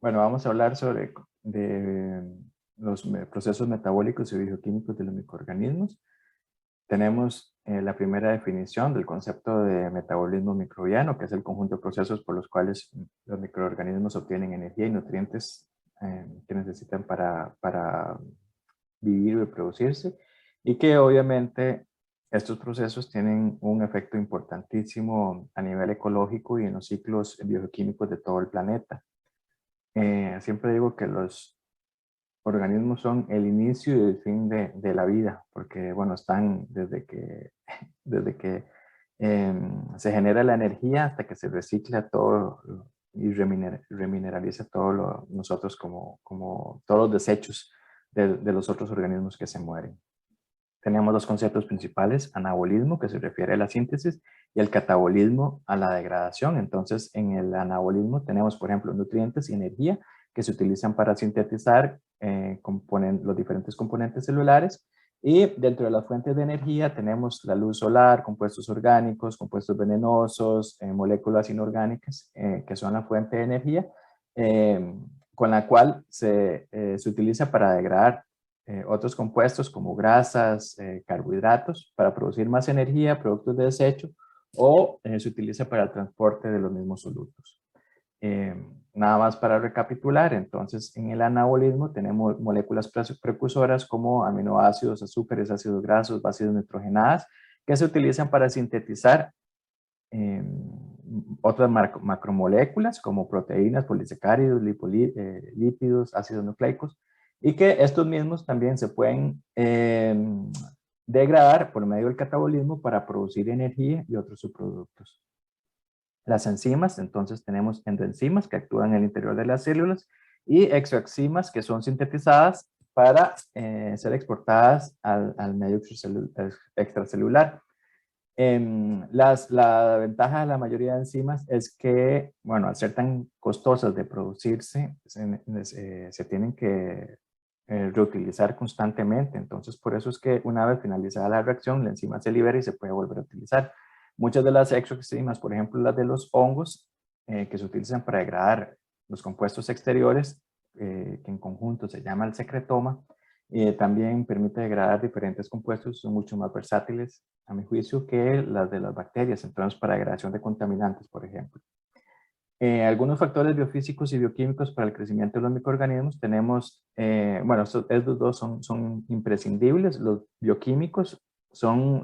Bueno, vamos a hablar sobre los procesos metabólicos y bioquímicos de los microorganismos. Tenemos la primera definición del concepto de metabolismo microbiano, que es el conjunto de procesos por los cuales los microorganismos obtienen energía y nutrientes que necesitan para vivir y reproducirse, y que obviamente estos procesos tienen un efecto importantísimo a nivel ecológico y en los ciclos bioquímicos de todo el planeta. Siempre digo que los organismos son el inicio y el fin de la vida, porque bueno, están desde que se genera la energía hasta que se recicla todo y remineraliza nosotros como todos los desechos de los otros organismos que se mueren. Tenemos dos conceptos principales: anabolismo, que se refiere a la síntesis, y el catabolismo, a la degradación. Entonces, en el anabolismo tenemos, por ejemplo, nutrientes y energía que se utilizan para sintetizar los diferentes componentes celulares. Y dentro de las fuentes de energía tenemos la luz solar, compuestos orgánicos, compuestos venenosos, moléculas inorgánicas, que son la fuente de energía, eh, con la cual se utiliza para degradar otros compuestos como grasas, carbohidratos, para producir más energía, productos de desecho, o se utiliza para el transporte de los mismos solutos. Nada más para recapitular, entonces en el anabolismo tenemos moléculas precursoras como aminoácidos, azúcares, ácidos grasos, bases nitrogenadas, que se utilizan para sintetizar eh, otras macromoléculas como proteínas, polisacáridos, lípidos, ácidos nucleicos, y que estos mismos también se pueden degradar por medio del catabolismo para producir energía y otros subproductos. Las enzimas, entonces tenemos endoenzimas que actúan en el interior de las células y exoenzimas que son sintetizadas para ser exportadas al medio extracelular. La ventaja de la mayoría de enzimas es que, bueno, al ser tan costosas de producirse, se tienen que reutilizar constantemente. Entonces, por eso es que una vez finalizada la reacción, la enzima se libera y se puede volver a utilizar. Muchas de las exoenzimas, por ejemplo, las de los hongos, que se utilizan para degradar los compuestos exteriores, que en conjunto se llama el secretoma, también permite degradar diferentes compuestos, son mucho más versátiles, a mi juicio, que las de las bacterias, entonces para degradación de contaminantes, por ejemplo. Algunos factores biofísicos y bioquímicos para el crecimiento de los microorganismos tenemos, bueno, estos dos son imprescindibles. Los bioquímicos son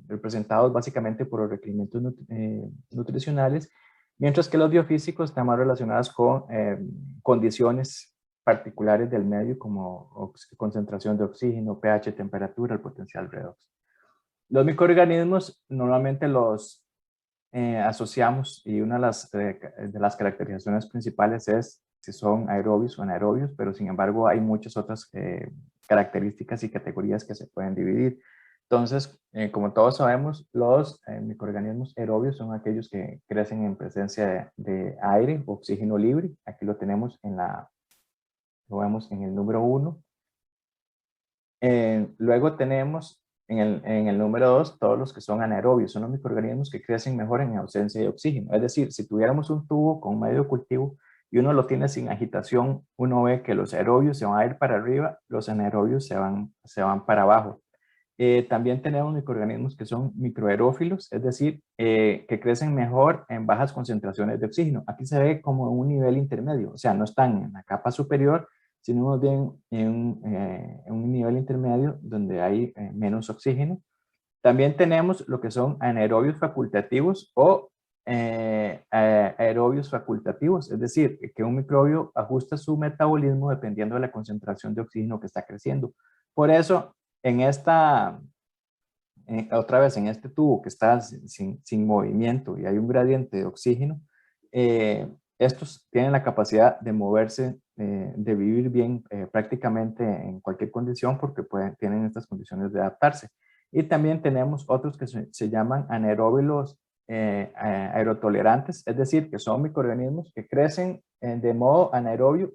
representados básicamente por los requerimientos nutricionales, mientras que los biofísicos están más relacionados con condiciones particulares del medio, como concentración de oxígeno, pH, temperatura, el potencial redox. Los microorganismos normalmente los asociamos, y una de las caracterizaciones principales es si son aerobios o anaerobios, pero sin embargo hay muchas otras características y categorías que se pueden dividir. Entonces, como todos sabemos, los microorganismos aerobios son aquellos que crecen en presencia de aire, oxígeno libre. Aquí lo tenemos lo vemos en el número 1. Luego tenemos en el número 2 todos los que son anaerobios, son los microorganismos que crecen mejor en ausencia de oxígeno. Es decir, si tuviéramos un tubo con medio cultivo y uno lo tiene sin agitación, uno ve que los aerobios se van a ir para arriba, los anaerobios se van para abajo. También tenemos microorganismos que son microaerófilos, es decir, que crecen mejor en bajas concentraciones de oxígeno. Aquí se ve como un nivel intermedio, o sea, no están en la capa superior, sino más bien en un nivel intermedio donde hay menos oxígeno. También tenemos lo que son anaerobios facultativos o aerobios facultativos, es decir, que un microbio ajusta su metabolismo dependiendo de la concentración de oxígeno que está creciendo. Por eso, otra vez en este tubo que está sin movimiento y hay un gradiente de oxígeno, estos tienen la capacidad de moverse, de vivir bien prácticamente en cualquier condición, porque tienen estas condiciones de adaptarse. Y también tenemos otros que se llaman anaeróbilos aerotolerantes, es decir, que son microorganismos que crecen de modo anaerobio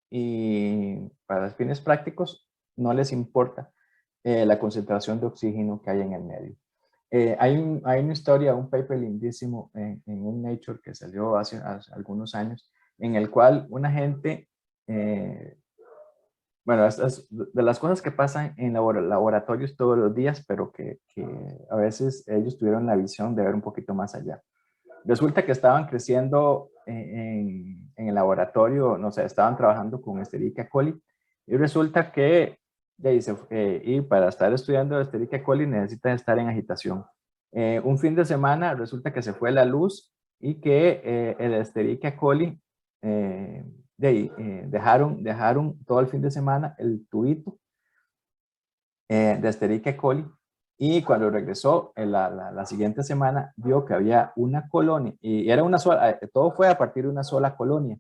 y para fines prácticos no les importa la concentración de oxígeno que hay en el medio. Hay una historia, un paper lindísimo en un Nature que salió hace algunos años, en el cual una gente, bueno, es de las cosas que pasan en laboratorios todos los días, pero que a veces ellos tuvieron la visión de ver un poquito más allá. Resulta que estaban creciendo en el laboratorio, no sé, estaban trabajando con Escherichia coli, y resulta que y para estar estudiando Escherichia coli necesitan estar en agitación. Un fin de semana resulta que se fue la luz y que el Escherichia coli, dejaron todo el fin de semana el tubito de Escherichia coli, y cuando regresó la siguiente semana vio que había una colonia, y era una sola, todo fue a partir de una sola colonia,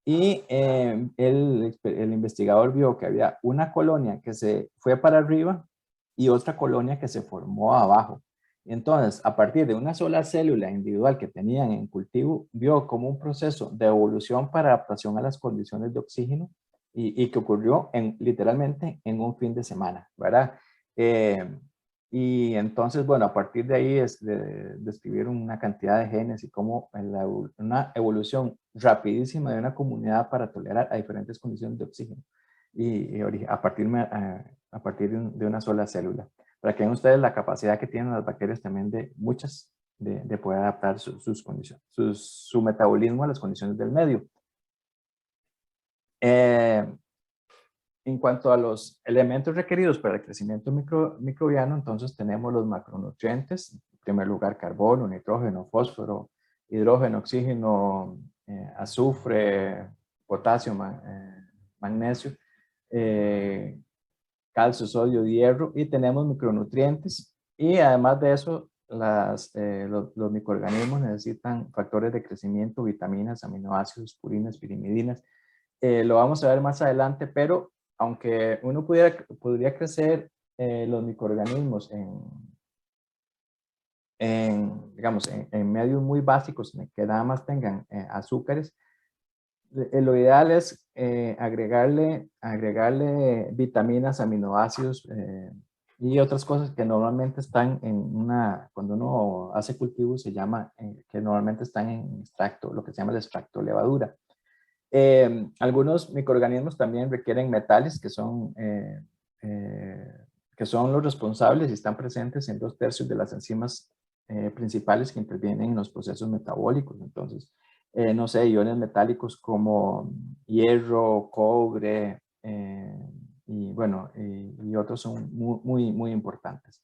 y el investigador vio que había una colonia que se fue para arriba y otra colonia que se formó abajo. Entonces, a partir de una sola célula individual que tenían en cultivo, vio como un proceso de evolución para adaptación a las condiciones de oxígeno, y que ocurrió literalmente en un fin de semana, ¿verdad? Eh, y entonces, bueno, a partir de ahí describieron una cantidad de genes y cómo una evolución rapidísima de una comunidad para tolerar a diferentes condiciones de oxígeno, y a partir de una sola célula. Para que vean ustedes la capacidad que tienen las bacterias también de muchas, de poder adaptar sus condiciones, su metabolismo a las condiciones del medio. En cuanto a los elementos requeridos para el crecimiento microbiano, entonces tenemos los macronutrientes, en primer lugar carbono, nitrógeno, fósforo, hidrógeno, oxígeno, azufre, potasio, magnesio, calcio, sodio, hierro, y tenemos micronutrientes, y además de eso los microorganismos necesitan factores de crecimiento, vitaminas, aminoácidos, purinas, pirimidinas. Lo vamos a ver más adelante, pero aunque uno podría crecer los microorganismos digamos, en medios muy básicos, que nada más tengan azúcares, lo ideal es agregarle vitaminas, aminoácidos y otras cosas que normalmente están cuando uno hace cultivos se llama, que normalmente están en extracto, lo que se llama el extracto levadura. Algunos microorganismos también requieren metales que son los responsables y están presentes en 2/3 de las enzimas principales que intervienen en los procesos metabólicos. Entonces, no sé, iones metálicos como hierro, cobre, y bueno, y otros son muy, muy, muy importantes.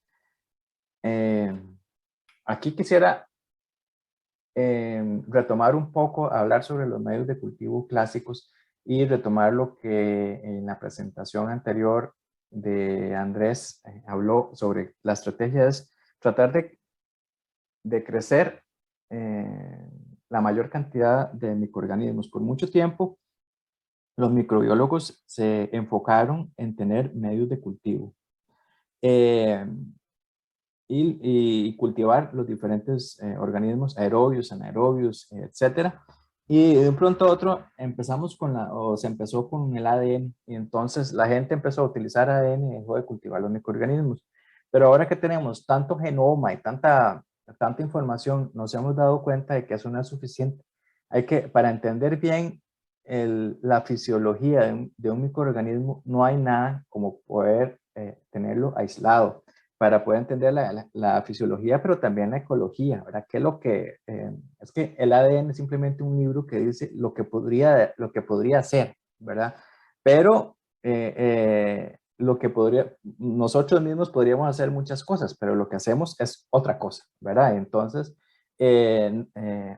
Aquí quisiera retomar un poco, hablar sobre los medios de cultivo clásicos y retomar lo que en la presentación anterior de Andrés habló sobre la estrategia, es tratar de crecer la mayor cantidad de microorganismos. Por mucho tiempo, los microbiólogos se enfocaron en tener medios de cultivo. Y cultivar los diferentes organismos aerobios, anaerobios, etcétera. Y de un pronto a otro se empezó con el ADN, y entonces la gente empezó a utilizar ADN y dejó de cultivar los microorganismos. Pero ahora que tenemos tanto genoma y tanta información, nos hemos dado cuenta de que eso no es suficiente. Para entender bien la fisiología de un microorganismo, no hay nada como poder tenerlo aislado para poder entender la fisiología, pero también la ecología, ¿verdad? Que es que el ADN es simplemente un libro que dice lo que podría ser, ¿verdad? Pero nosotros mismos podríamos hacer muchas cosas, pero lo que hacemos es otra cosa, ¿verdad? Entonces,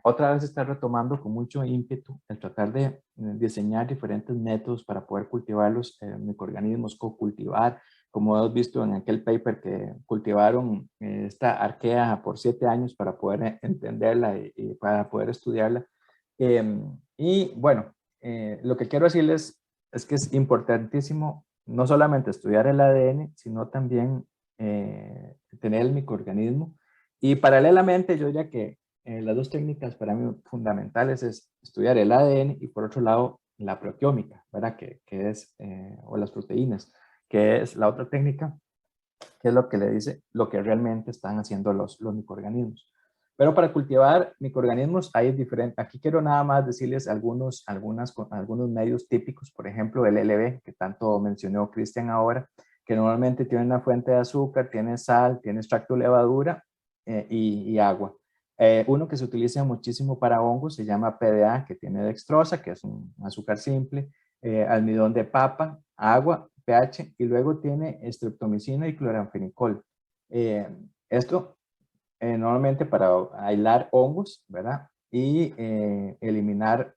otra vez está retomando con mucho ímpetu el tratar de diseñar diferentes métodos para poder cultivar los microorganismos, co-cultivar, como hemos visto en aquel paper que cultivaron esta arquea por 7 años para poder entenderla y para poder estudiarla. Y bueno, lo que quiero decirles es que es importantísimo no solamente estudiar el ADN, sino también tener el microorganismo. Y paralelamente yo diría que las dos técnicas para mí fundamentales es estudiar el ADN y por otro lado la proteómica, ¿verdad? Que es, o las proteínas, que es la otra técnica, que es lo que le dice lo que realmente están haciendo los microorganismos. Pero para cultivar microorganismos hay diferentes. Aquí quiero nada más decirles algunos medios típicos, por ejemplo, el LB, que tanto mencionó Cristian ahora, que normalmente tiene una fuente de azúcar, tiene sal, tiene extracto de levadura y agua. Uno que se utiliza muchísimo para hongos se llama PDA, que tiene dextrosa, que es un azúcar simple, almidón de papa, agua, pH, y luego tiene streptomicina y cloranfenicol. Esto normalmente para aislar hongos, ¿verdad? Y eliminar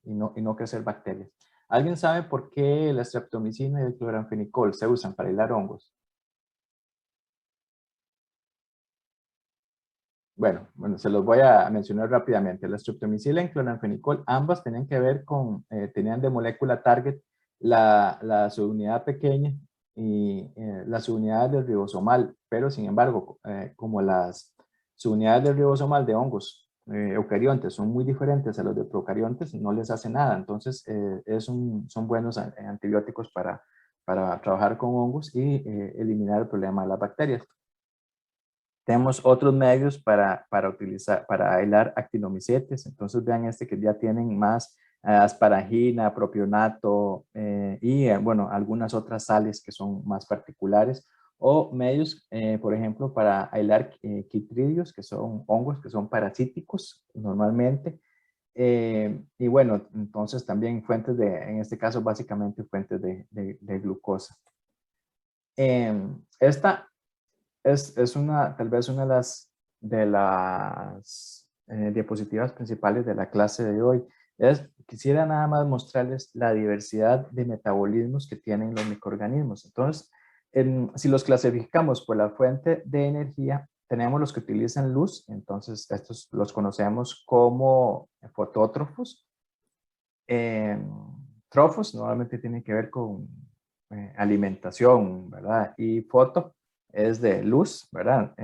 y no crecer bacterias. ¿Alguien sabe por qué la streptomicina y el cloranfenicol se usan para aislar hongos? Bueno, se los voy a mencionar rápidamente. La streptomicina y cloranfenicol, ambas tenían que ver con, tenían de molécula target la subunidad pequeña y la subunidad del ribosomal, pero sin embargo, como las subunidades del ribosomal de hongos eucariontes son muy diferentes a los de procariontes, no les hace nada. Entonces, son buenos antibióticos para trabajar con hongos y eliminar el problema de las bacterias. Tenemos otros medios para utilizar, para aislar actinomicetes. Entonces vean que ya tienen más asparagina, propionato bueno, algunas otras sales que son más particulares. O medios, por ejemplo, para aislar quitridios, que son hongos que son parasíticos normalmente. Y bueno, entonces también fuentes en este caso básicamente fuentes de glucosa. Esta es tal vez una de las diapositivas principales de la clase de hoy. Quisiera nada más mostrarles la diversidad de metabolismos que tienen los microorganismos. Entonces, si los clasificamos por la fuente de energía, tenemos los que utilizan luz, entonces estos los conocemos como fotótrofos. Trofos normalmente tienen que ver con alimentación, ¿verdad? Y foto es de luz, ¿verdad?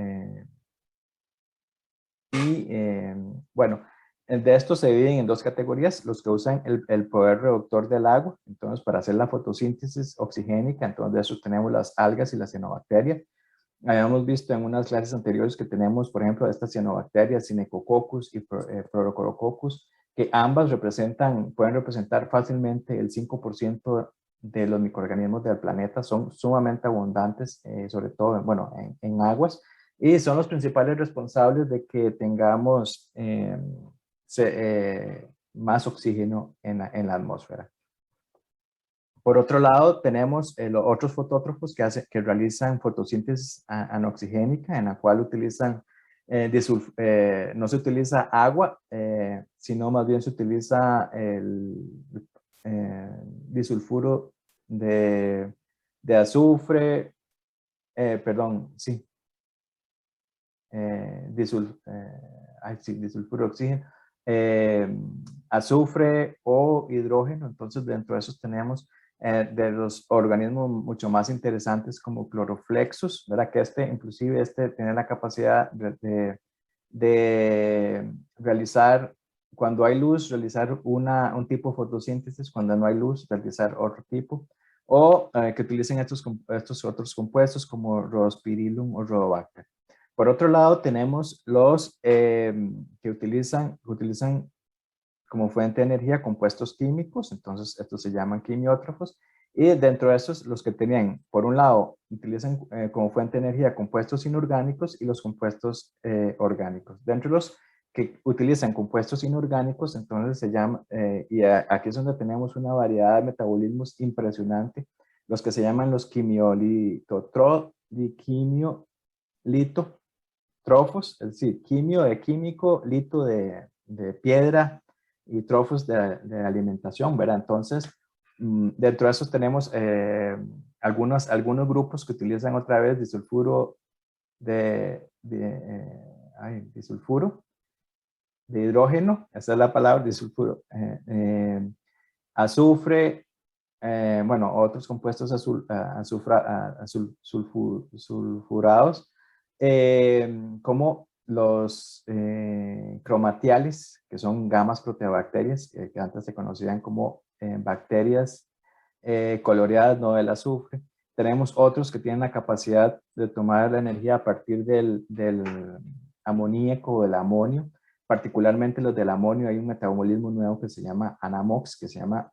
Bueno, de estos se dividen en dos categorías, los que usan el poder reductor del agua, entonces para hacer la fotosíntesis oxigénica, entonces de eso tenemos las algas y las cianobacterias. Habíamos visto en unas clases anteriores que tenemos, por ejemplo, estas cianobacterias, Synechococcus y Procorococcus, que ambas pueden representar fácilmente el 5% de los microorganismos del planeta, son sumamente abundantes, sobre todo, bueno, en aguas, y son los principales responsables de que tengamos más oxígeno en la atmósfera. Por otro lado, tenemos los otros fotótrofos que realizan fotosíntesis anoxigénica, en la cual no se utiliza agua, sino más bien se utiliza el disulfuro de azufre, perdón, sí, disulfuro de oxígeno, azufre o hidrógeno. Entonces, dentro de esos tenemos de los organismos mucho más interesantes como Chloroflexus, ¿verdad? Que inclusive tiene la capacidad de realizar, cuando hay luz, realizar un tipo de fotosíntesis, cuando no hay luz, realizar otro tipo, o que utilicen estos otros compuestos como Rhodospirillum o Rhodobacter. Por otro lado, tenemos los que utilizan como fuente de energía compuestos químicos, entonces estos se llaman quimiótrofos, y dentro de estos los que tenían, por un lado, utilizan como fuente de energía compuestos inorgánicos y los compuestos orgánicos. Dentro de los que utilizan compuestos inorgánicos, entonces se llama, aquí es donde tenemos una variedad de metabolismos impresionante, los que se llaman los quimiolitrofos, es decir, quimio de químico, lito de piedra y trofos de alimentación, ¿verdad? Entonces, dentro de esos tenemos algunos grupos que utilizan otra vez disulfuro disulfuro de hidrógeno, esa es la palabra, disulfuro, azufre, bueno, otros compuestos sulfurados, como los cromatiales, que son gamas proteobacterias, que antes se conocían como bacterias coloreadas, no del azufre. Tenemos otros que tienen la capacidad de tomar la energía a partir amoníaco, del amonio, particularmente los del amonio. Hay un metabolismo nuevo que se llama ANAMOX, que se llama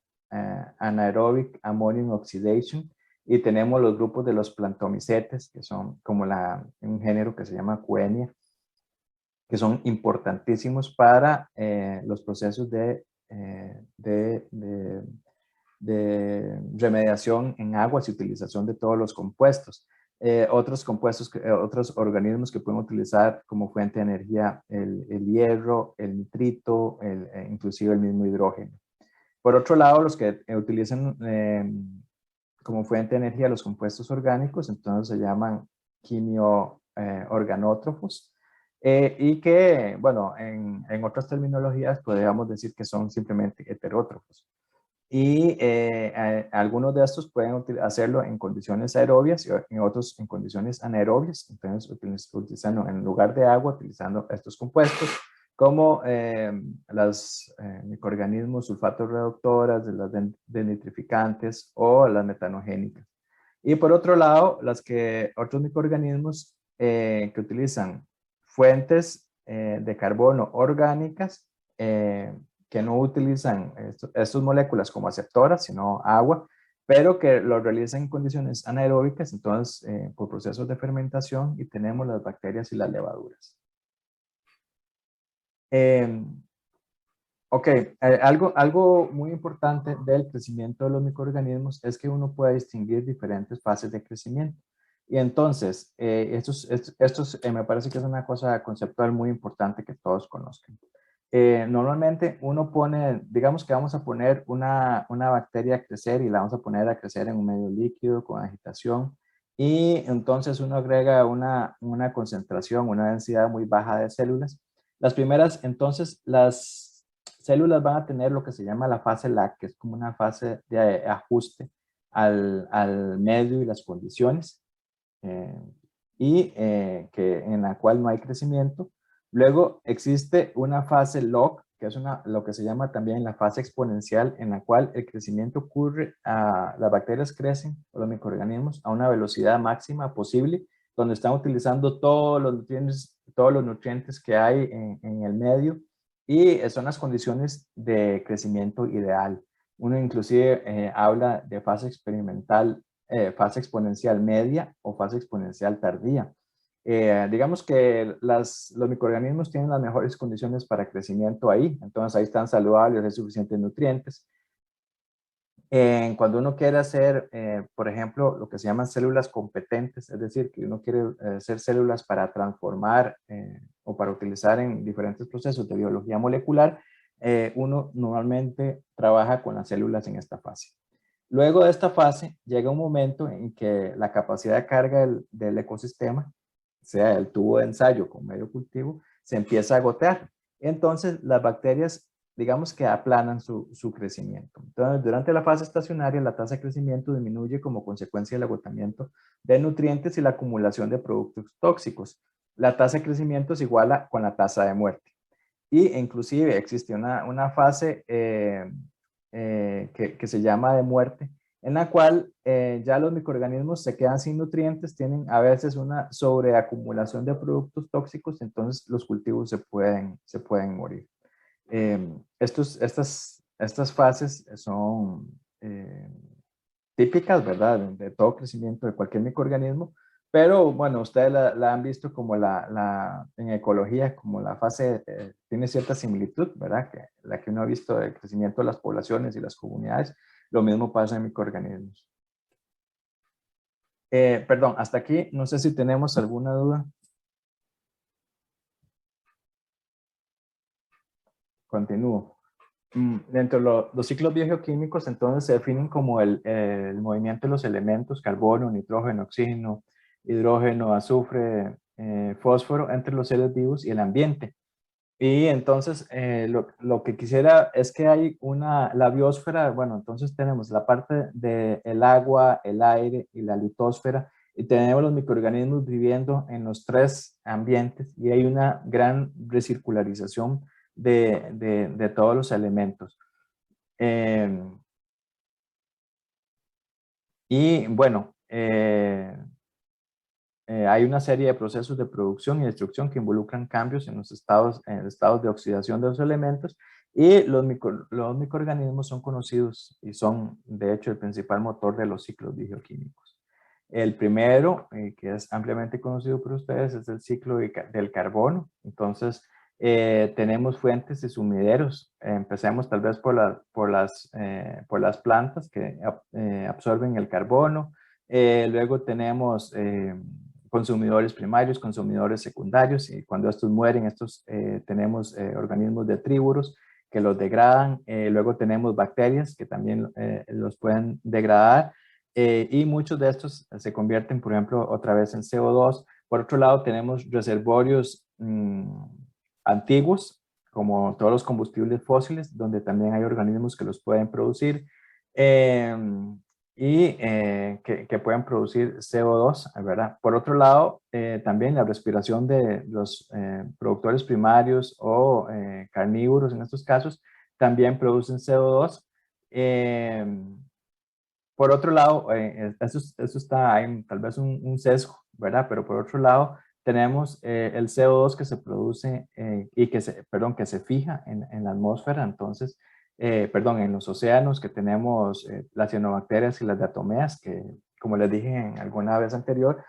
Anaerobic Ammonium Oxidation, y tenemos los grupos de los plantomicetes, que son como un género que se llama Kuehnia, que son importantísimos para los procesos de remediación en aguas y utilización de todos los compuestos. Otros compuestos, otros organismos que pueden utilizar como fuente de energía el hierro, el nitrito, inclusive el mismo hidrógeno. Por otro lado, los que utilizan como fuente de energía los compuestos orgánicos, entonces se llaman quimio-organótrofos, y que, bueno, en otras terminologías podríamos decir que son simplemente heterótrofos. Y algunos de estos pueden hacerlo en condiciones aerobias y en otros en condiciones anaerobias. Entonces, utilizando en lugar de agua, utilizando estos compuestos, como los microorganismos sulfatos reductoras, de las denitrificantes o las metanogénicas. Y por otro lado, otros microorganismos que utilizan fuentes de carbono orgánicas, que no utilizan estas moléculas como aceptoras, sino agua, pero que lo realizan en condiciones anaeróbicas, entonces por procesos de fermentación, y tenemos las bacterias y las levaduras. Ok, algo muy importante del crecimiento de los microorganismos es que uno puede distinguir diferentes fases de crecimiento. Y entonces, estos me parece que es una cosa conceptual muy importante que todos conozcan. Normalmente uno pone, digamos que vamos a poner una bacteria a crecer y la vamos a poner a crecer en un medio líquido con agitación, y entonces uno agrega una concentración, una densidad muy baja de células. Las primeras, entonces, las células van a tener lo que se llama la fase LAC, que es como una fase de ajuste al medio y las condiciones, en la cual no hay crecimiento. Luego existe una fase log, que es lo que se llama también la fase exponencial, en la cual el crecimiento ocurre, las bacterias crecen, o los microorganismos, a una velocidad máxima posible, donde están utilizando todos los nutrientes que hay en el medio, y son las condiciones de crecimiento ideal. Uno inclusive habla de fase experimental, fase exponencial media o fase exponencial tardía. Digamos que los microorganismos tienen las mejores condiciones para crecimiento ahí, entonces ahí están saludables, hay suficientes nutrientes. Cuando uno quiere hacer, por ejemplo, lo que se llaman células competentes, es decir, que uno quiere hacer células para transformar o para utilizar en diferentes procesos de biología molecular, uno normalmente trabaja con las células en esta fase. Luego de esta fase llega un momento en que la capacidad de carga del ecosistema, sea el tubo de ensayo con medio cultivo, se empieza a agotar. Entonces las bacterias, digamos que aplanan su crecimiento. Entonces, durante la fase estacionaria, la tasa de crecimiento disminuye como consecuencia del agotamiento de nutrientes y la acumulación de productos tóxicos. La tasa de crecimiento se iguala con la tasa de muerte. Y inclusive existe una fase que se llama de muerte, en la cual ya los microorganismos se quedan sin nutrientes, tienen a veces una sobreacumulación de productos tóxicos, entonces los cultivos se pueden morir. Estas fases son típicas, ¿verdad? De todo crecimiento de cualquier microorganismo, pero bueno, ustedes la han visto como en ecología, como la fase tiene cierta similitud, ¿verdad? Que la que uno ha visto del crecimiento de las poblaciones y las comunidades, lo mismo pasa en microorganismos. Perdón, hasta aquí, no sé si tenemos alguna duda. Continúo. Dentro de los ciclos biogeoquímicos, entonces se definen como el movimiento de los elementos, carbono, nitrógeno, oxígeno, hidrógeno, azufre, fósforo, entre los seres vivos y el ambiente. Y entonces lo que quisiera es que hay la biosfera, bueno, entonces tenemos la parte del agua, el aire y la litosfera, y tenemos los microorganismos viviendo en los tres ambientes, y hay una gran recircularización de todos los elementos. Y bueno, hay una serie de procesos de producción y destrucción que involucran cambios en los estados de oxidación de los elementos, y los microorganismos son conocidos y son, de hecho, el principal motor de los ciclos bioquímicos. El primero, que es ampliamente conocido por ustedes, es el ciclo del carbono. Entonces, tenemos fuentes y sumideros. Empecemos tal vez por las plantas que absorben el carbono. Luego tenemos consumidores primarios, consumidores secundarios, y cuando estos mueren, tenemos organismos detrívoros que los degradan. Luego tenemos bacterias que también los pueden degradar. Y muchos de estos se convierten, por ejemplo, otra vez en CO2. Por otro lado, tenemos reservorios antiguos, como todos los combustibles fósiles, donde también hay organismos que los pueden producir que pueden producir CO2, ¿verdad? Por otro lado, también la respiración de los productores primarios o carnívoros, en estos casos, también producen CO2. Por otro lado, eso está, hay tal vez un sesgo, ¿verdad? Pero por otro lado, tenemos el CO2 que se produce y que se fija en la atmósfera. Entonces, en los océanos, que tenemos las cianobacterias y las diatomeas, que como les dije en alguna vez anterior,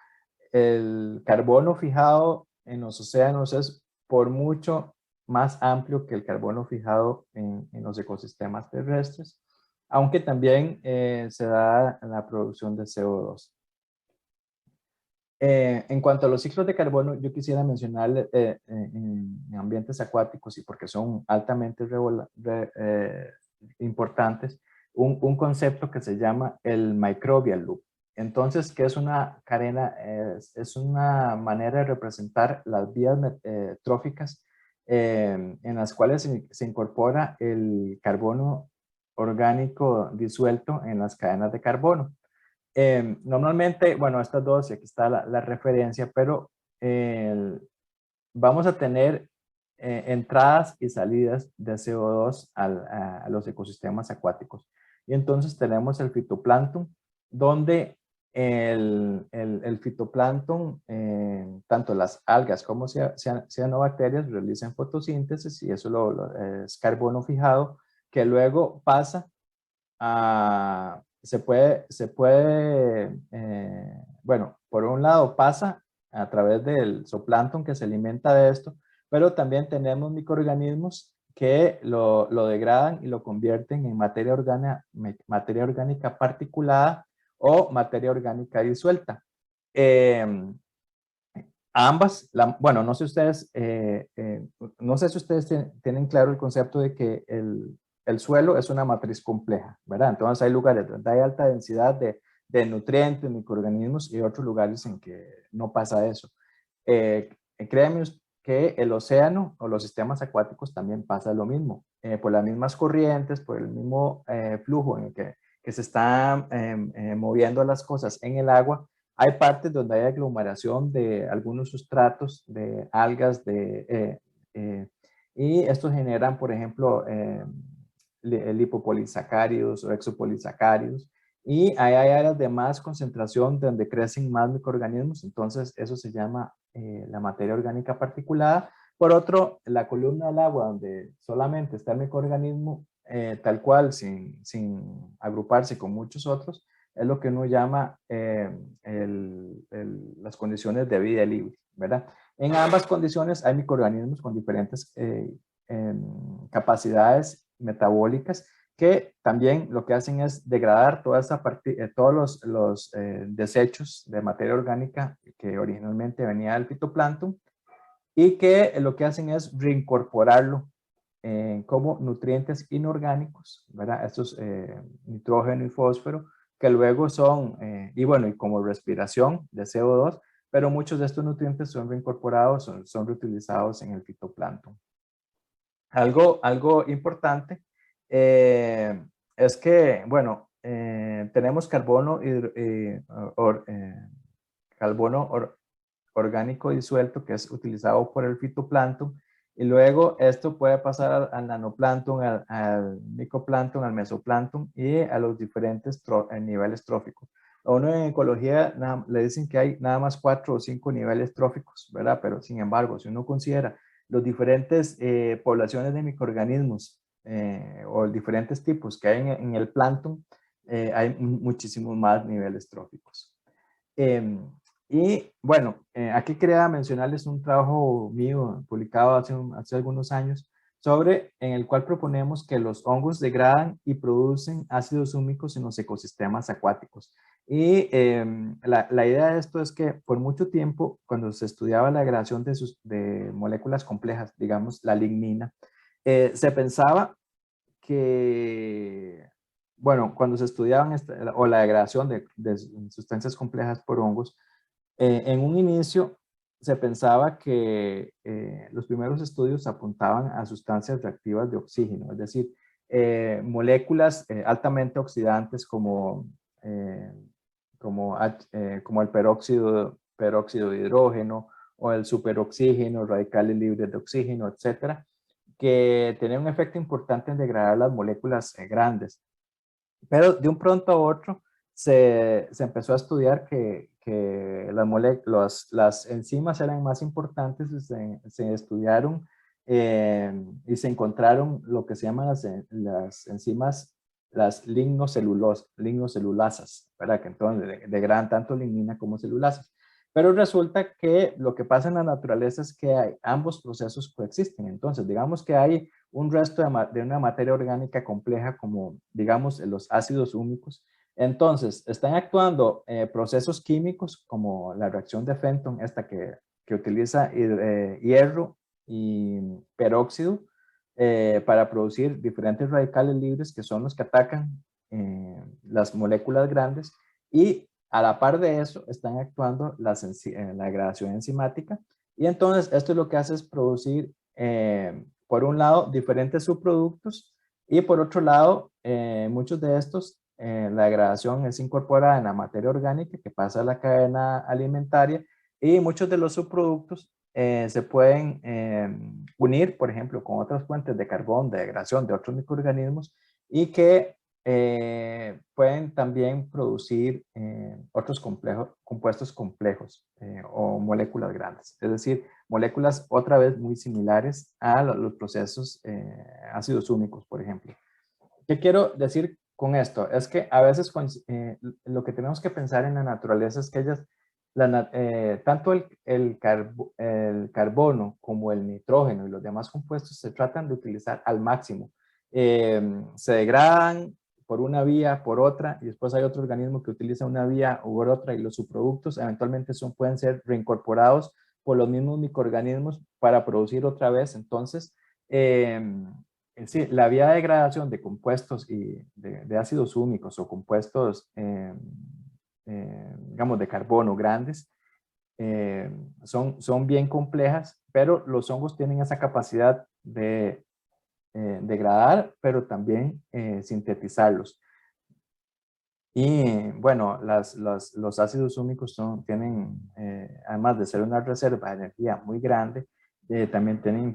el carbono fijado en los océanos es por mucho más amplio que el carbono fijado en los ecosistemas terrestres, aunque también se da la producción de CO2. En cuanto a los ciclos de carbono, yo quisiera mencionar en ambientes acuáticos, y porque son altamente importantes, un concepto que se llama el microbial loop. Entonces, ¿qué es una cadena? Es una manera de representar las vías tróficas en las cuales se incorpora el carbono orgánico disuelto en las cadenas de carbono. Normalmente, bueno, estas dos, y aquí está la referencia, pero vamos a tener entradas y salidas de CO2 a los ecosistemas acuáticos. Y entonces tenemos el fitoplancton, donde el fitoplancton, tanto las algas como cianobacterias, realizan fotosíntesis, y eso es carbono fijado, que luego pasa bueno, por un lado pasa a través del zooplancton que se alimenta de esto, pero también tenemos microorganismos que lo degradan y lo convierten en materia orgánica particulada o materia orgánica disuelta. Ambas, bueno, no sé no sé si ustedes tienen claro el concepto de que el suelo es una matriz compleja, ¿verdad? Entonces hay lugares donde hay alta densidad de nutrientes, microorganismos, y otros lugares en que no pasa eso. Créanme que el océano o los sistemas acuáticos también pasa lo mismo, por las mismas corrientes, por el mismo flujo en el que se están moviendo las cosas en el agua. Hay partes donde hay aglomeración de algunos sustratos, de algas, y estos generan, por ejemplo, lipopolisacáridos o exopolisacáridos, y hay áreas de más concentración donde crecen más microorganismos. Entonces eso se llama la materia orgánica particulada. Por otro, la columna del agua, donde solamente está el microorganismo tal cual, sin agruparse con muchos otros, es lo que uno llama las condiciones de vida libre, ¿verdad? En ambas condiciones hay microorganismos con diferentes capacidades metabólicas, que también lo que hacen es degradar todos los desechos de materia orgánica que originalmente venía del fitoplancton, y que lo que hacen es reincorporarlo como nutrientes inorgánicos, ¿verdad? Estos nitrógeno y fósforo, que luego son, y bueno, y como respiración de CO2, pero muchos de estos nutrientes son reincorporados, son reutilizados en el fitoplancton. Algo importante es que, bueno, tenemos carbono orgánico disuelto, que es utilizado por el fitoplancton, y luego esto puede pasar al nanoplancton, al microplancton, al mesoplancton y a los diferentes niveles tróficos. A uno en ecología le dicen que hay nada más 4 o 5 niveles tróficos, ¿verdad? Pero sin embargo, si uno considera los diferentes poblaciones de microorganismos o diferentes tipos que hay en el plancton, hay muchísimos más niveles tróficos. Y bueno, aquí quería mencionarles un trabajo mío publicado hace algunos años en el cual proponemos que los hongos degradan y producen ácidos húmicos en los ecosistemas acuáticos. Y la idea de esto es que por mucho tiempo, cuando se estudiaba la degradación de moléculas complejas, digamos la lignina, se pensaba que, bueno, cuando se estudiaban o la degradación de sustancias complejas por hongos, en un inicio se pensaba que los primeros estudios apuntaban a sustancias reactivas de oxígeno, es decir, moléculas altamente oxidantes eh, como el peróxido de hidrógeno o el superoxígeno, radicales libres de oxígeno, etcétera, que tenían un efecto importante en degradar las moléculas grandes. Pero de un pronto a otro se empezó a estudiar que las enzimas eran más importantes y se estudiaron y se encontraron lo que se llaman las enzimas, las lignocelulasas, ¿verdad? Que entonces degradan tanto lignina como celulasas. Pero resulta que lo que pasa en la naturaleza es que ambos procesos coexisten. Entonces, digamos que hay un resto de una materia orgánica compleja como, digamos, los ácidos húmicos. Entonces, están actuando procesos químicos como la reacción de Fenton, esta que utiliza hierro y peróxido para producir diferentes radicales libres que son los que atacan las moléculas grandes, y a la par de eso están actuando la degradación enzimática, y entonces esto lo que hace es producir por un lado, diferentes subproductos, y por otro lado, muchos de estos, la degradación es incorporada en la materia orgánica que pasa a la cadena alimentaria, y muchos de los subproductos se pueden unir, por ejemplo, con otras fuentes de carbón, de degradación de otros microorganismos, y que pueden también producir otros compuestos complejos o moléculas grandes. Es decir, moléculas otra vez muy similares a los procesos ácidos húmicos, por ejemplo. ¿Qué quiero decir con esto? Es que a veces lo que tenemos que pensar en la naturaleza es que tanto el carbono como el nitrógeno y los demás compuestos se tratan de utilizar al máximo. Se degradan por una vía, por otra, y después hay otro organismo que utiliza una vía u otra, y los subproductos eventualmente pueden ser reincorporados por los mismos microorganismos para producir otra vez. Entonces, sí, la vía de degradación de compuestos y de ácidos húmicos o compuestos, digamos, de carbono grandes, son bien complejas, pero los hongos tienen esa capacidad de degradar, pero también sintetizarlos. Y bueno, los ácidos húmicos tienen, además de ser una reserva de energía muy grande, también tienen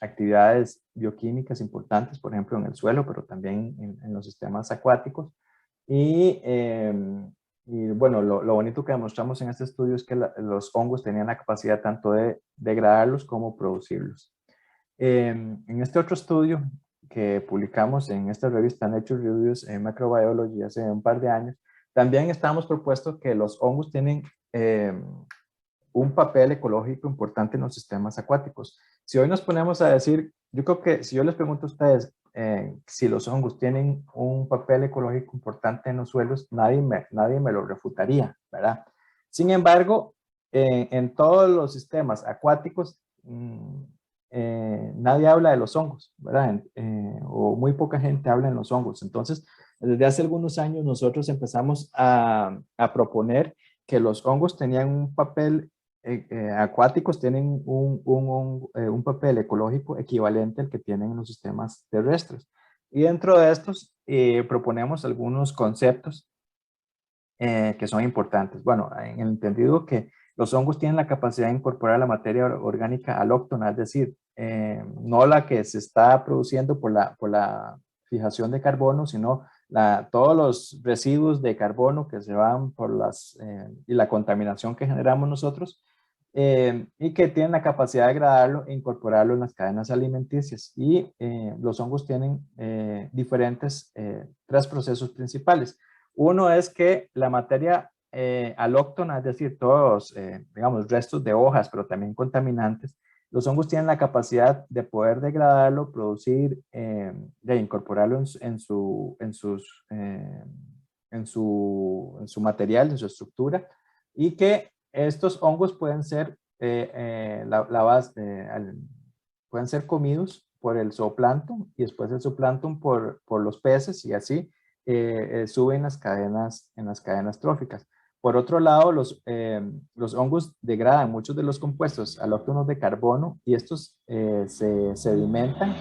actividades bioquímicas importantes, por ejemplo, en el suelo, pero también en los sistemas acuáticos. Y bueno, lo bonito que demostramos en este estudio es que los hongos tenían la capacidad tanto de degradarlos como producirlos. En este otro estudio que publicamos en esta revista Nature Reviews en Microbiology hace un par de años, también estábamos propuesto que los hongos tienen un papel ecológico importante en los sistemas acuáticos. Si hoy nos ponemos a decir, yo creo que si yo les pregunto a ustedes si los hongos tienen un papel ecológico importante en los suelos, nadie me lo refutaría, ¿verdad? Sin embargo, en todos los sistemas acuáticos, nadie habla de los hongos, ¿verdad? O muy poca gente habla en los hongos. Entonces, desde hace algunos años nosotros empezamos a proponer que los hongos tenían un papel acuáticos, tienen un papel ecológico equivalente al que tienen en los sistemas terrestres. Y dentro de estos proponemos algunos conceptos que son importantes. Bueno, en el entendido que los hongos tienen la capacidad de incorporar la materia orgánica alóctona, es decir, no la que se está produciendo por la fijación de carbono, sino todos los residuos de carbono que se van por y la contaminación que generamos nosotros, y que tienen la capacidad de degradarlo e incorporarlo en las cadenas alimenticias. Y los hongos tienen tres procesos principales. Uno es que la materia alóctona, es decir, todos, digamos, restos de hojas, pero también contaminantes, los hongos tienen la capacidad de poder degradarlo, producir, de incorporarlo en su material, en su estructura, y que estos hongos pueden ser, pueden ser comidos por el zooplancton y después el zooplancton por los peces, y así suben en las cadenas tróficas. Por otro lado, los hongos degradan muchos de los compuestos alóctonos de carbono y estos se sedimentan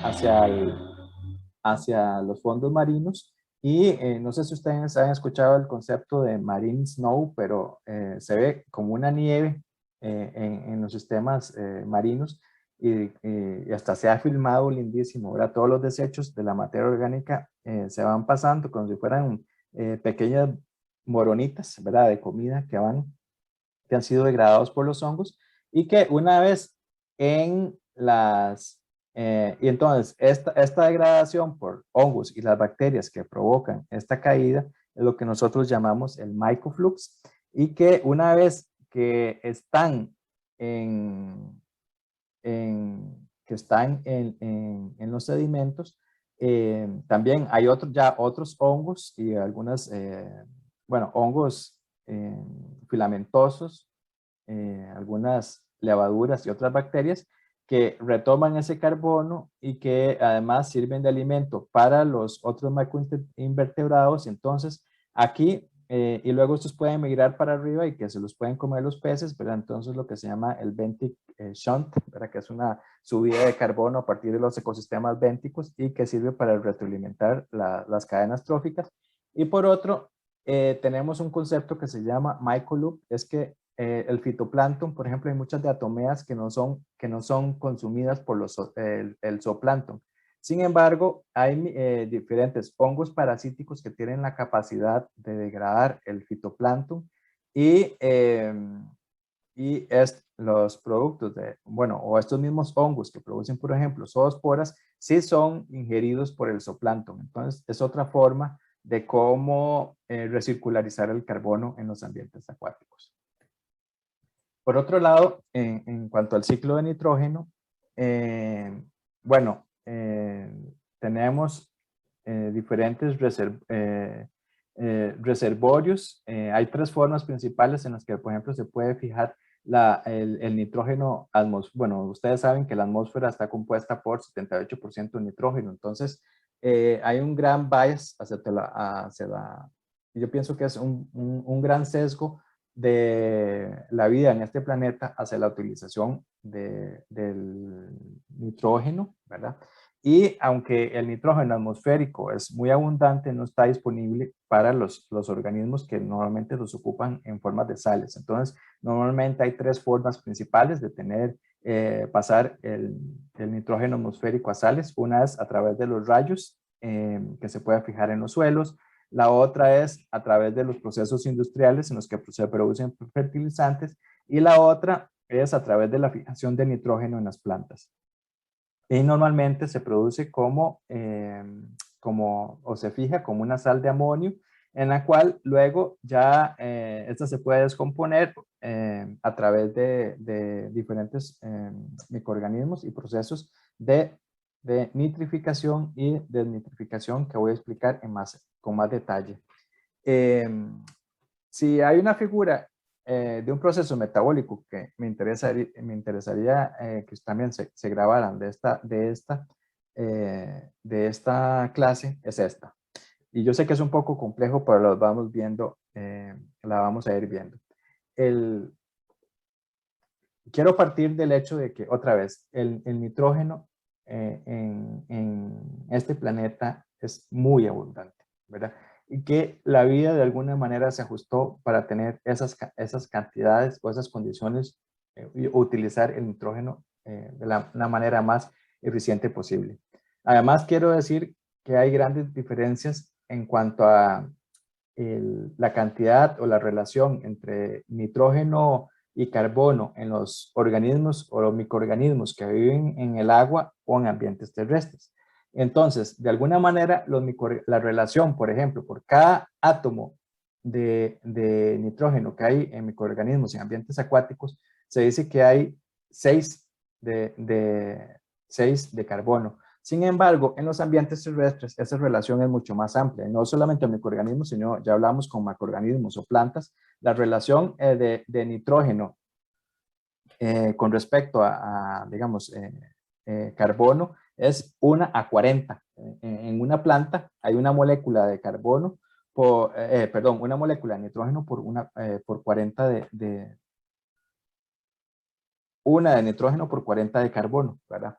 hacia los fondos marinos. Y no sé si ustedes han escuchado el concepto de marine snow, pero se ve como una nieve en los sistemas marinos, y hasta se ha filmado lindísimo. Ahora todos los desechos de la materia orgánica se van pasando como si fueran pequeñas moronitas, ¿verdad? De comida que han sido degradados por los hongos, y que una vez en y entonces esta degradación por hongos y las bacterias que provocan esta caída es lo que nosotros llamamos el microflux, y que una vez que están en los sedimentos, también hay otros hongos y hongos filamentosos, algunas levaduras y otras bacterias que retoman ese carbono y que además sirven de alimento para los otros macroinvertebrados. Entonces, aquí, y luego estos pueden migrar para arriba y que se los pueden comer los peces, pero entonces lo que se llama el benthic shunt, ¿verdad? Que es una subida de carbono a partir de los ecosistemas bénticos y que sirve para retroalimentar las cadenas tróficas. Y por otro, tenemos un concepto que se llama microloop, es que el fitoplancton, por ejemplo, hay muchas diatomeas que no son consumidas por el zooplancton. Sin embargo, hay diferentes hongos parasíticos que tienen la capacidad de degradar el fitoplancton, y los productos o estos mismos hongos que producen, por ejemplo, zoosporas, sí son ingeridos por el zooplancton. Entonces, es otra forma de cómo recircularizar el carbono en los ambientes acuáticos. Por otro lado, en cuanto al ciclo de nitrógeno, tenemos diferentes reservorios. Hay tres formas principales en las que, por ejemplo, se puede fijar el nitrógeno. Bueno, ustedes saben que la atmósfera está compuesta por 78% de nitrógeno, entonces hay un gran bias yo pienso que es un gran sesgo de la vida en este planeta hacia la utilización del nitrógeno, ¿verdad? Y aunque el nitrógeno atmosférico es muy abundante, no está disponible para los organismos que normalmente los ocupan en formas de sales. Entonces, normalmente hay tres formas principales de pasar el nitrógeno atmosférico a sales. Una es a través de los rayos que se puede fijar en los suelos. La otra es a través de los procesos industriales en los que se producen fertilizantes, y la otra es a través de la fijación de nitrógeno en las plantas. Y normalmente se produce o se fija como una sal de amonio, en la cual luego ya esta se puede descomponer a través de diferentes microorganismos y procesos de nitrificación y desnitrificación que voy a explicar con más detalle. Si hay una figura de un proceso metabólico que me interesaría que también se grabaran de esta clase, es esta. Y yo sé que es un poco complejo, pero la vamos a ir viendo. Quiero partir del hecho de que, otra vez, el nitrógeno en este planeta es muy abundante, ¿verdad? Y que la vida de alguna manera se ajustó para tener esas cantidades o esas condiciones, utilizar el nitrógeno de la manera más eficiente posible. Además, quiero decir que hay grandes diferencias en cuanto a la cantidad o la relación entre nitrógeno y carbono en los organismos o los microorganismos que viven en el agua o en ambientes terrestres. Entonces, de alguna manera, la relación, por ejemplo, por cada átomo de nitrógeno que hay en microorganismos en ambientes acuáticos, se dice que hay 6 de carbono. Sin embargo, en los ambientes terrestres esa relación es mucho más amplia, no solamente microorganismos, sino ya hablamos con macroorganismos o plantas. La relación de nitrógeno con respecto digamos, carbono es 1 a 40. En una planta hay una molécula de carbono, perdón, una molécula de nitrógeno por 40 una de nitrógeno por 40 de carbono, ¿verdad?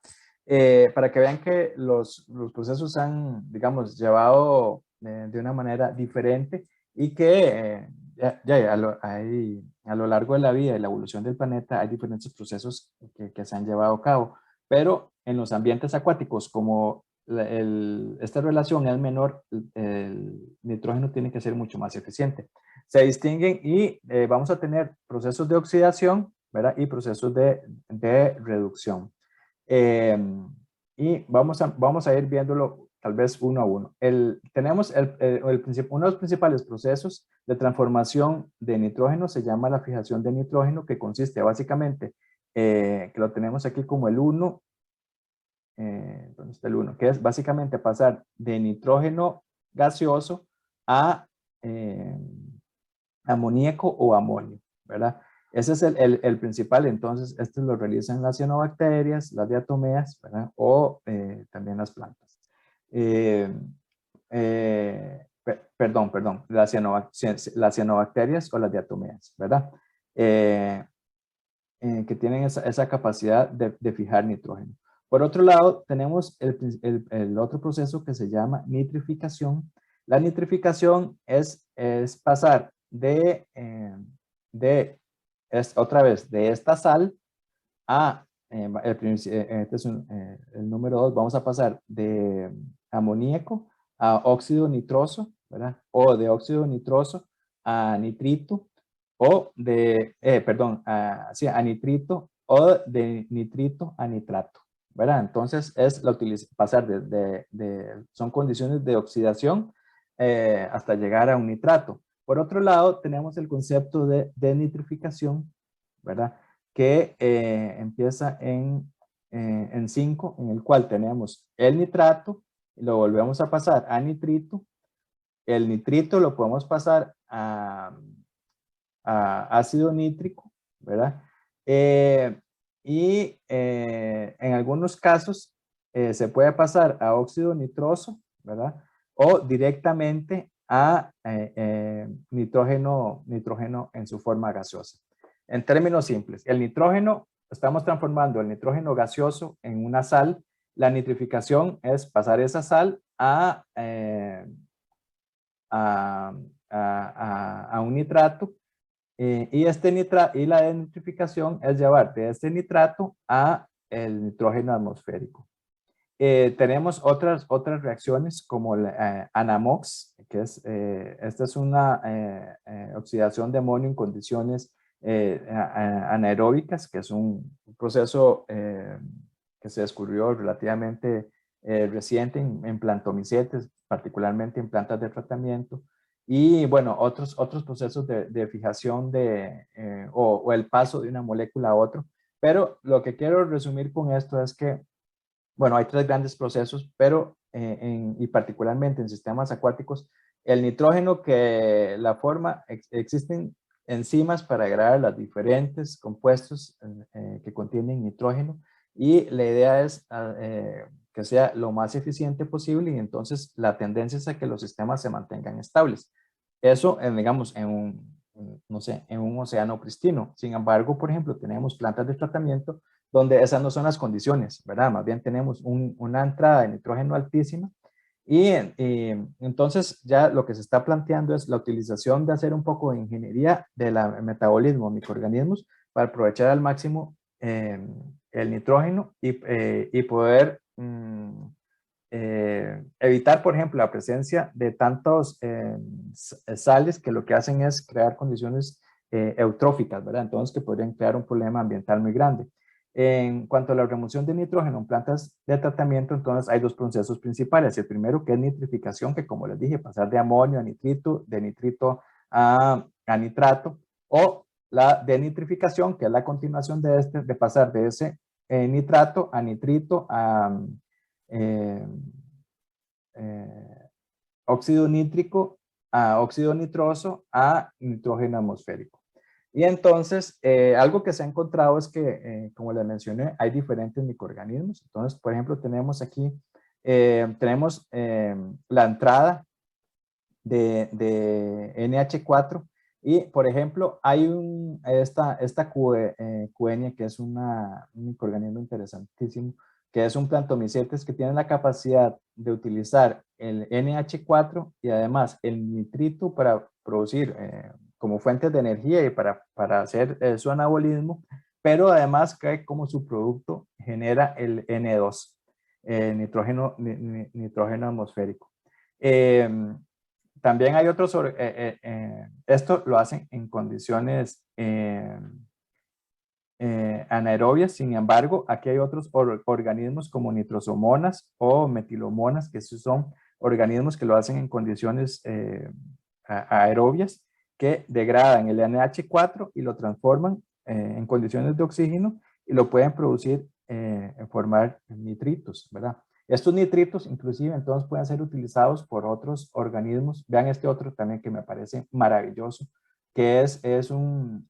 Para que vean que los procesos han, digamos, llevado de una manera diferente y que a lo largo de la vida y la evolución del planeta hay diferentes procesos que se han llevado a cabo, pero en los ambientes acuáticos, como esta relación es menor, el nitrógeno tiene que ser mucho más eficiente. Se distinguen y vamos a tener procesos de oxidación, ¿verdad? Y procesos de reducción. Y vamos a ir viéndolo tal vez uno a uno. Tenemos uno de los principales procesos de transformación de nitrógeno se llama la fijación de nitrógeno, que consiste básicamente, que lo tenemos aquí como el 1, ¿dónde está el 1? Que es básicamente pasar de nitrógeno gaseoso a amoníaco o amonio, ¿verdad? Ese es el principal. Entonces, estos lo realizan las cianobacterias, las diatomeas, ¿verdad? O también las plantas. Perdón, las cianobacterias o las diatomeas, ¿verdad? Que tienen esa capacidad de fijar nitrógeno. Por otro lado, tenemos el otro proceso que se llama nitrificación. La nitrificación es pasar otra vez, de esta sal a, este es el número 2, vamos a pasar de amoníaco a óxido nitroso, ¿verdad? O de óxido nitroso a nitrito, o a nitrito, o de nitrito a nitrato, ¿verdad? Entonces es pasar son condiciones de oxidación hasta llegar a un nitrato. Por otro lado, tenemos el concepto de nitrificación, ¿verdad? Que empieza en 5, en el cual tenemos el nitrato, lo volvemos a pasar a nitrito, el nitrito lo podemos pasar a ácido nítrico, ¿verdad? En algunos casos se puede pasar a óxido nitroso, ¿verdad? O directamente a nitrógeno en su forma gaseosa. En términos simples, el nitrógeno, estamos transformando el nitrógeno gaseoso en una sal. La nitrificación es pasar esa sal a un nitrato. Y la denitrificación es llevar de este nitrato a el nitrógeno atmosférico. Tenemos otras reacciones como la anamox, que esta es una oxidación de amonio en condiciones anaeróbicas, que es un proceso que se descubrió relativamente reciente en plantomicetes, particularmente en plantas de tratamiento. Y bueno, otros procesos de fijación o el paso de una molécula a otro. Pero lo que quiero resumir con esto es que, bueno, hay 3 grandes procesos, pero y particularmente en sistemas acuáticos, el nitrógeno que la forma, existen enzimas para agregar los diferentes compuestos que contienen nitrógeno, y la idea es que sea lo más eficiente posible, y entonces la tendencia es a que los sistemas se mantengan estables. Eso, digamos, no sé, en un océano pristino. Sin embargo, por ejemplo, tenemos plantas de tratamiento donde esas no son las condiciones, ¿verdad? Más bien tenemos una entrada de nitrógeno altísima, y entonces ya lo que se está planteando es la utilización de hacer un poco de ingeniería del metabolismo de microorganismos para aprovechar al máximo el nitrógeno y poder evitar, por ejemplo, la presencia de tantos sales que lo que hacen es crear condiciones eutróficas, ¿verdad? Entonces, que podrían crear un problema ambiental muy grande. En cuanto a la remoción de nitrógeno en plantas de tratamiento, entonces hay dos procesos principales. El primero, que es nitrificación, que como les dije, pasar de amonio a nitrito, de nitrito a nitrato, o la denitrificación, que es la continuación de pasar de ese nitrato a nitrito a eh, óxido nítrico a óxido nitroso a nitrógeno atmosférico. Y entonces, algo que se ha encontrado es que, como les mencioné, hay diferentes microorganismos. Entonces, por ejemplo, tenemos aquí, la entrada de NH4 y, por ejemplo, hay esta Kuehnia, que es un microorganismo interesantísimo, que es un plantomicetes que tiene la capacidad de utilizar el NH4 y además el nitrito para producir como fuentes de energía y para hacer su anabolismo, pero además que como su producto genera el N2, nitrógeno atmosférico. También hay otros, esto lo hacen en condiciones anaerobias. Sin embargo, aquí hay otros organismos como nitrosomonas o metilomonas, que son organismos que lo hacen en condiciones aerobias, que degradan el NH4 y lo transforman en condiciones de oxígeno y lo pueden producir en formar nitritos, ¿verdad? Estos nitritos inclusive entonces pueden ser utilizados por otros organismos. Vean este otro también que me parece maravilloso, que es un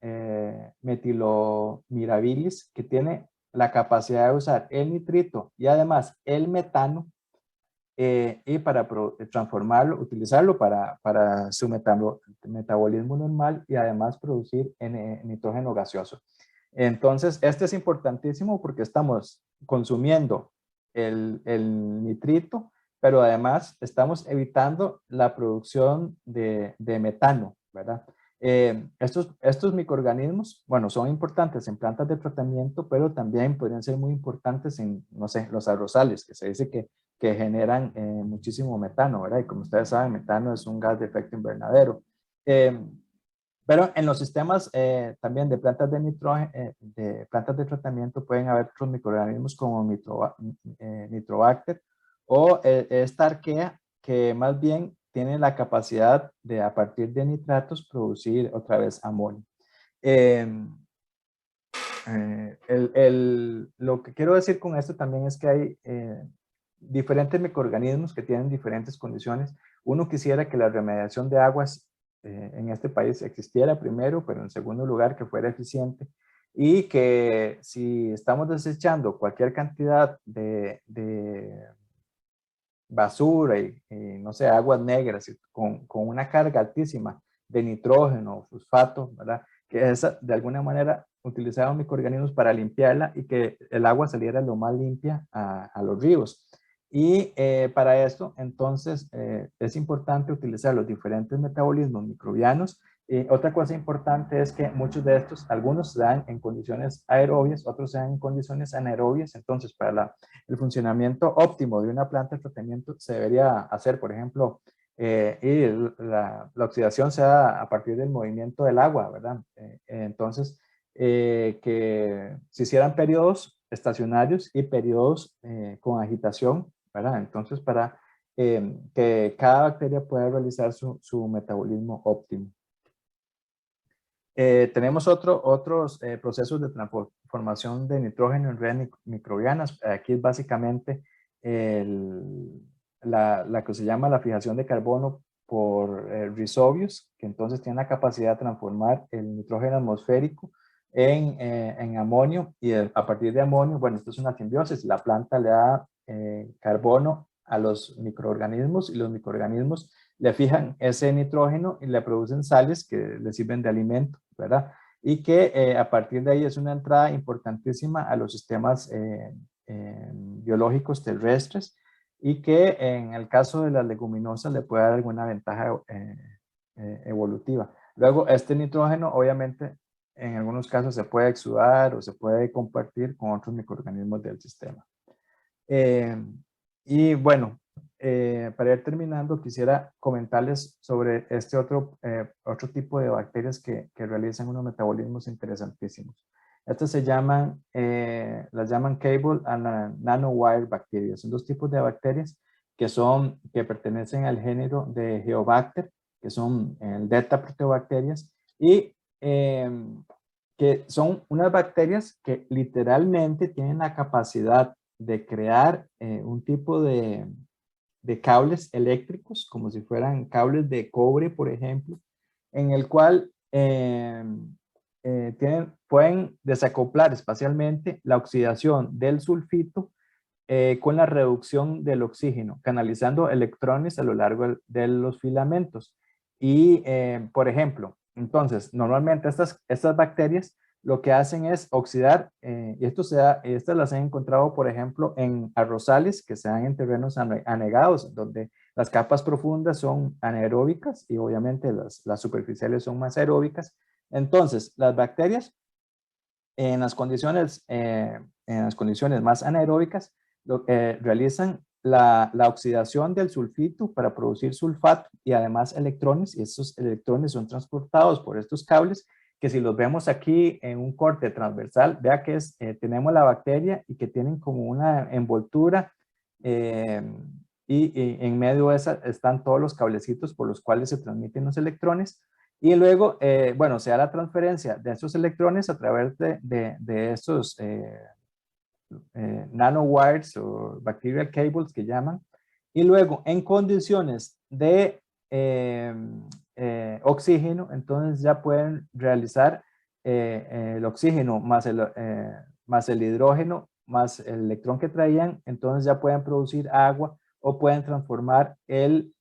metilomirabilis, que tiene la capacidad de usar el nitrito y además el metano y para transformarlo, utilizarlo para su metabolismo normal y además producir nitrógeno gaseoso. Entonces, este es importantísimo porque estamos consumiendo el nitrito, pero además estamos evitando la producción de metano, ¿verdad? Estos microorganismos, bueno, son importantes en plantas de tratamiento, pero también podrían ser muy importantes en, no sé, los arrozales, que se dice que generan muchísimo metano, ¿verdad? Y como ustedes saben, metano es un gas de efecto invernadero. Pero en los sistemas también de plantas de nitrógeno, de plantas de tratamiento, pueden haber otros microorganismos como Nitrobacter o esta arquea, que más bien tiene la capacidad de, a partir de nitratos, producir otra vez amonio. Lo que quiero decir con esto también es que hay diferentes microorganismos que tienen diferentes condiciones. Uno quisiera que la remediación de aguas en este país existiera primero, pero en segundo lugar que fuera eficiente, y que si estamos desechando cualquier cantidad de basura y, no sé, aguas negras con una carga altísima de nitrógeno, fosfato, ¿verdad? Que esa, de alguna manera, utilizaban microorganismos para limpiarla y que el agua saliera lo más limpia a los ríos. Y para esto, entonces, es importante utilizar los diferentes metabolismos microbianos. Otra cosa importante es que muchos de estos, algunos se dan en condiciones aerobias, otros se dan en condiciones anaerobias. Entonces, para el funcionamiento óptimo de una planta de tratamiento se debería hacer, por ejemplo, y la oxidación se da a partir del movimiento del agua, ¿verdad? Entonces, que se hicieran periodos estacionarios y periodos con agitación, ¿verdad? Entonces, para que cada bacteria pueda realizar su metabolismo óptimo. Tenemos otros procesos de transformación de nitrógeno en redes microbianas. Aquí es básicamente la que se llama la fijación de carbono por rizobios, que entonces tiene la capacidad de transformar el nitrógeno atmosférico en amonio, y a partir de amonio, bueno, esto es una simbiosis, la planta le da carbono a los microorganismos y los microorganismos le fijan ese nitrógeno y le producen sales que le sirven de alimento, ¿verdad? Y que a partir de ahí es una entrada importantísima a los sistemas biológicos terrestres, y que en el caso de las leguminosas le puede dar alguna ventaja evolutiva. Luego, este nitrógeno obviamente en algunos casos se puede exudar o se puede compartir con otros microorganismos del sistema. Y bueno, para ir terminando, quisiera comentarles sobre este otro tipo de bacterias que realizan unos metabolismos interesantísimos. Estas las llaman cable and nanowire bacterias. Son dos tipos de bacterias que pertenecen al género de Geobacter, que son el Beta-proteobacterias, y que son unas bacterias que literalmente tienen la capacidad de crear un tipo de cables eléctricos, como si fueran cables de cobre, por ejemplo, en el cual pueden desacoplar espacialmente la oxidación del sulfito con la reducción del oxígeno, canalizando electrones a lo largo de los filamentos. Y, por ejemplo, entonces, normalmente estas bacterias lo que hacen es oxidar, y estas las he encontrado, por ejemplo, en arrozales que se dan en terrenos anegados, donde las capas profundas son anaeróbicas y obviamente las superficiales son más aeróbicas. Entonces, las bacterias en las condiciones más anaeróbicas realizan la oxidación del sulfito para producir sulfato y además electrones, y estos electrones son transportados por estos cables que si los vemos aquí en un corte transversal, vea que tenemos la bacteria y que tienen como una envoltura y en medio de esa están todos los cablecitos por los cuales se transmiten los electrones. Y luego, bueno, se da la transferencia de esos electrones a través de estos nanowires o bacterial cables que llaman. Y luego, en condiciones de oxígeno, entonces ya pueden realizar el oxígeno más el hidrógeno más el electrón que traían, entonces ya pueden producir agua o pueden transformar el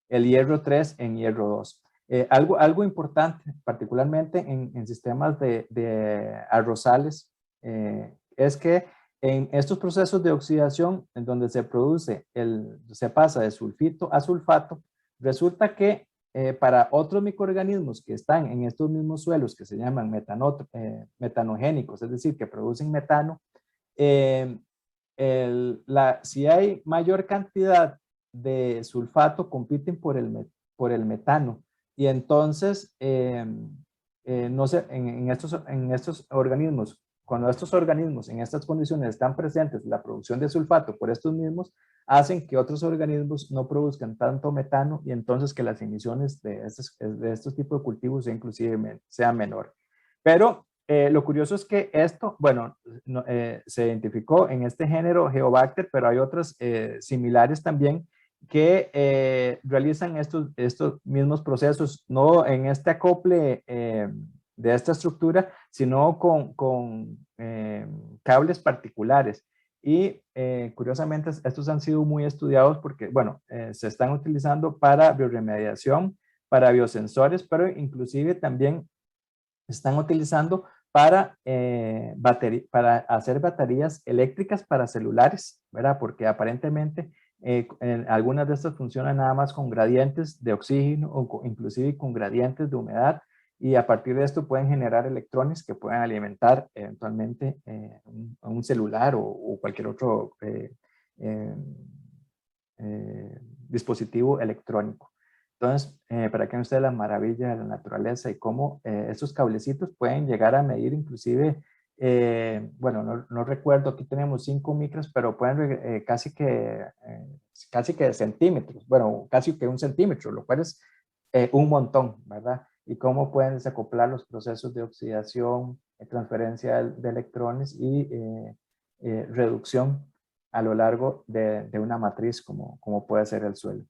hierro 3 en hierro 2. Algo importante, particularmente en sistemas de arrozales, es que en estos procesos de oxidación, en donde se pasa de sulfito a sulfato, resulta que para otros microorganismos que están en estos mismos suelos, que se llaman metanogénicos, es decir, que producen metano, si hay mayor cantidad de sulfato, compiten por el metano. Y entonces, no sé, en estos organismos, cuando estos organismos en estas condiciones están presentes, la producción de sulfato por estos mismos hacen que otros organismos no produzcan tanto metano y entonces que las emisiones de estos tipos de cultivos inclusive sean menor. Pero lo curioso es que esto, bueno, se identificó en este género Geobacter, pero hay otras similares también que realizan estos mismos procesos, no en este acople de esta estructura, sino con cables particulares. Y curiosamente estos han sido muy estudiados porque, bueno, se están utilizando para bioremediación, para biosensores, pero inclusive también se están utilizando para hacer baterías eléctricas para celulares, ¿verdad? Porque aparentemente algunas de estas funcionan nada más con gradientes de oxígeno o inclusive con gradientes de humedad y a partir de esto pueden generar electrones que pueden alimentar eventualmente un celular o cualquier otro eh, dispositivo electrónico. Entonces, para que vean ustedes la maravilla de la naturaleza y cómo estos cablecitos pueden llegar a medir inclusive, bueno, no recuerdo, aquí tenemos 5 micros, pero pueden casi que centímetros, bueno, casi que 1 centímetro, lo cual es un montón, ¿verdad? Y cómo pueden desacoplar los procesos de oxidación, transferencia de electrones y reducción a lo largo de una matriz como puede ser el suelo.